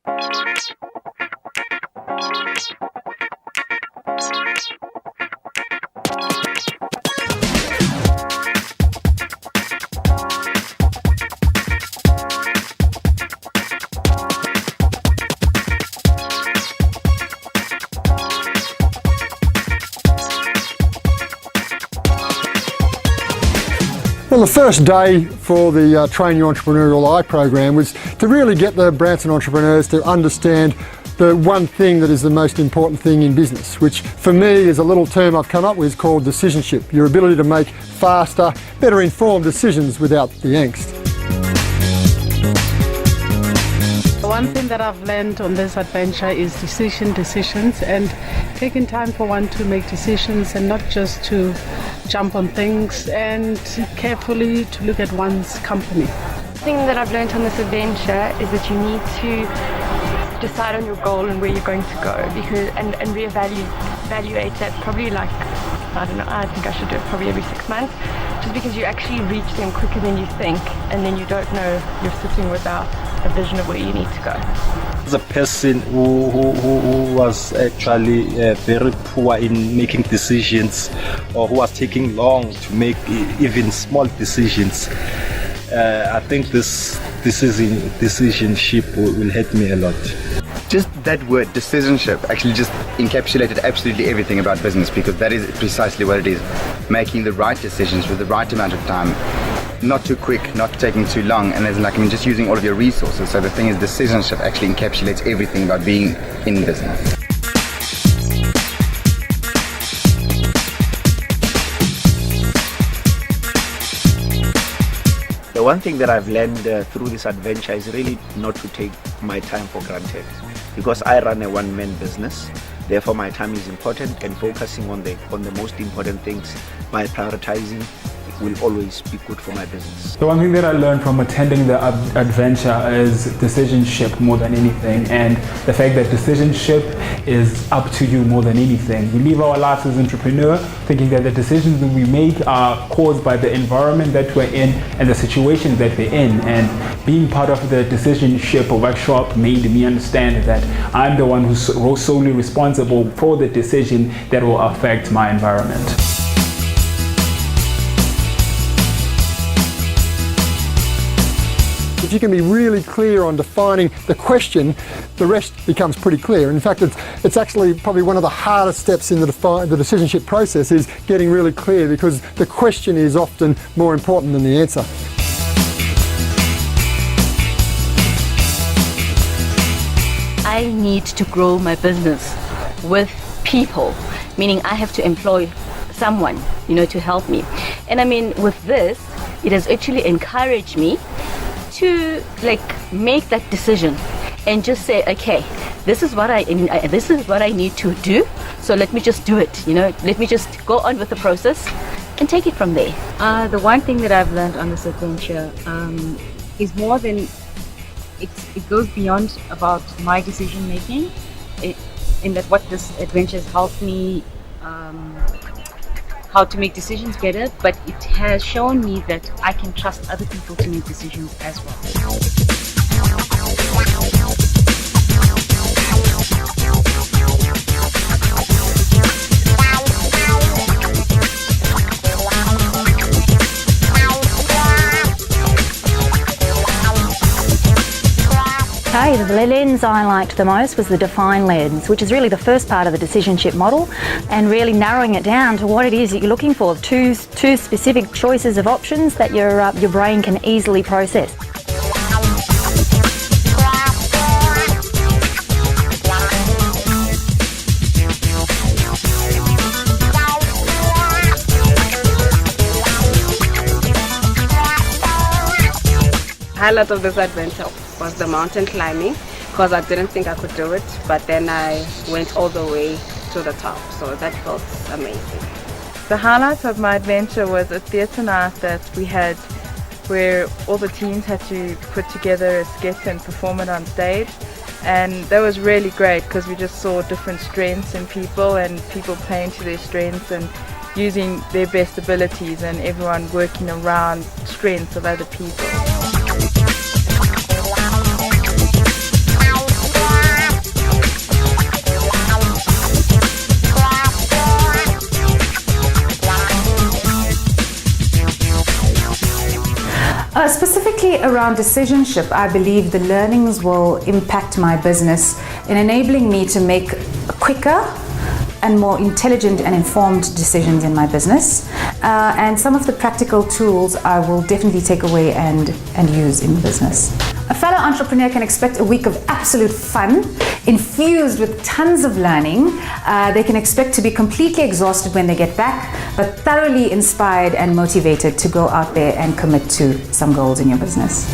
Well, the first day for the Train Your Entrepreneurial Eye program was to really get the Branson entrepreneurs to understand the one thing that is the most important thing in business, which for me is a little term I've come up with called decisionship, your ability to make faster, better informed decisions without the angst. One thing that I've learned on this adventure is decisions, and taking time for one to make decisions and not just to jump on things, and carefully to look at one's company. The thing that I've learned on this adventure is that you need to decide on your goal and where you're going to go, because and reevaluate that probably, like, I don't know, I think I should do it probably every 6 months, just because you actually reach them quicker than you think, and then you don't know you're sitting without a vision of where you need to go. As a person who was actually very poor in making decisions, or who was taking long to make even small decisions, I think this decisionship will help me a lot. Just that word, decisionship, actually just encapsulated absolutely everything about business, because that is precisely what it is. Making the right decisions with the right amount of time, not too quick, not taking too long, and just using all of your resources. So the thing is, decisionship actually encapsulates everything about being in business. The one thing that I've learned through this adventure is really not to take my time for granted, because I run a one-man business. Therefore, my time is important, and focusing on the most important things by prioritizing will always be good for my business. The one thing that I learned from attending the adventure is decisionship more than anything, and the fact that decisionship is up to you more than anything. We live our lives as entrepreneurs thinking that the decisions that we make are caused by the environment that we're in and the situations that we're in, and being part of the decisionship workshop made me understand that I'm the one who's solely responsible for the decision that will affect my environment. If you can be really clear on defining the question, the rest becomes pretty clear. In fact, it's actually probably one of the hardest steps in the decisionship process is getting really clear, because the question is often more important than the answer. I need to grow my business with people, meaning I have to employ someone, to help me. And I mean, with this, it has actually encouraged me to make that decision and just say, okay, this is what I need to do, so let me just do it. Let me just go on with the process and take it from there. The one thing that I've learned on this adventure is more than it goes beyond about my decision making. In that, what this adventure has helped me how to make decisions better, but it has shown me that I can trust other people to make decisions as well. Okay, the lens I liked the most was the define lens, which is really the first part of the decisionship model, and really narrowing it down to what it is that you're looking for. Two specific choices of options that your brain can easily process. Highlight of this adventure was the mountain climbing, because I didn't think I could do it, but then I went all the way to the top, so that felt amazing. The highlight of my adventure was a theatre night that we had, where all the teams had to put together a skit and perform it on stage, and that was really great because we just saw different strengths in people and people playing to their strengths and using their best abilities, and everyone working around strengths of other people. Specifically around decisionship, I believe the learnings will impact my business in enabling me to make quicker and more intelligent and informed decisions in my business. And some of the practical tools I will definitely take away and use in business. A fellow entrepreneur can expect a week of absolute fun, infused with tons of learning. They can expect to be completely exhausted when they get back, but thoroughly inspired and motivated to go out there and commit to some goals in your business.